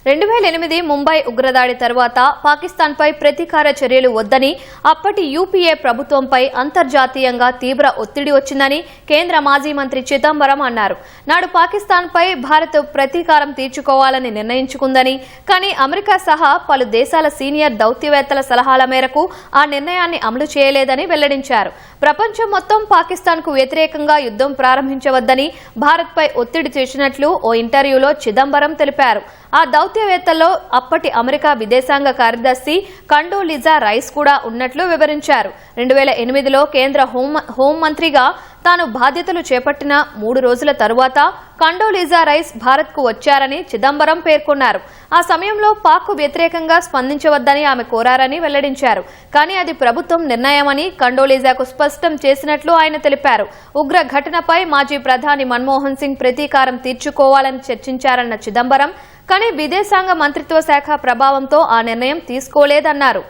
2008 ముంబై ఉగ్రదాడి తర్వాత పాకిస్తాన్పై ప్రతీకార చర్యలు వద్దని అప్పటి యూపీఏ ప్రభుత్వంపై అంతర్జాతీయంగా తీవ్ర ఒత్తిడి వచ్చిందని కేంద్ర మాజీ మంత్రి చిదంబరం అన్నారు. నాడు పాకిస్తాన్పై భారత్ ప్రతీకారం తీర్చుకోవాలని నిర్ణయించుకుందని, కానీ అమెరికా సహా పలు దేశాల సీనియర్ దౌత్యవేత్తల సలహాల మేరకు ఆ నిర్ణయాన్ని అమలు చేయలేదని వెల్లడించారు. ప్రపంచం మొత్తం పాకిస్తాన్కు వ్యతిరేకంగా యుద్ధం ప్రారంభించవద్దని భారత్పై ఒత్తిడి చేసినట్లు ఓ ఇంటర్వ్యూలో చిదంబరం తెలిపారు. ఆ దౌత్యవేత్తల్లో అప్పటి అమెరికా విదేశాంగ కార్యదర్శి కండోలిజా రైస్ కూడా ఉన్నట్లు వివరించారు. 2008లో కేంద్ర హోంమంత్రిగా తాను బాధ్యతలు చేపట్టిన 3 రోజుల తరువాత కండోలిజా రైస్ భారత్కు వచ్చారని చిదంబరం పేర్కొన్నారు. ఆ సమయంలో పాక్కు వ్యతిరేకంగా స్పందించవద్దని ఆమె కోరారని వెల్లడించారు. కానీ అది ప్రభుత్వం నిర్ణయమని కండోలిజాకు స్పష్టం చేసినట్లు ఆయన తెలిపారు. ఉగ్ర ఘటనపై మాజీ ప్రధాని మన్మోహన్ సింగ్ ప్రతీకారం తీర్చుకోవాలని చర్చించారన్న చిదంబరం, కానీ విదేశాంగ మంత్రిత్వ శాఖ ప్రభావంతో ఆ నిర్ణయం తీసుకోలేదన్నారు.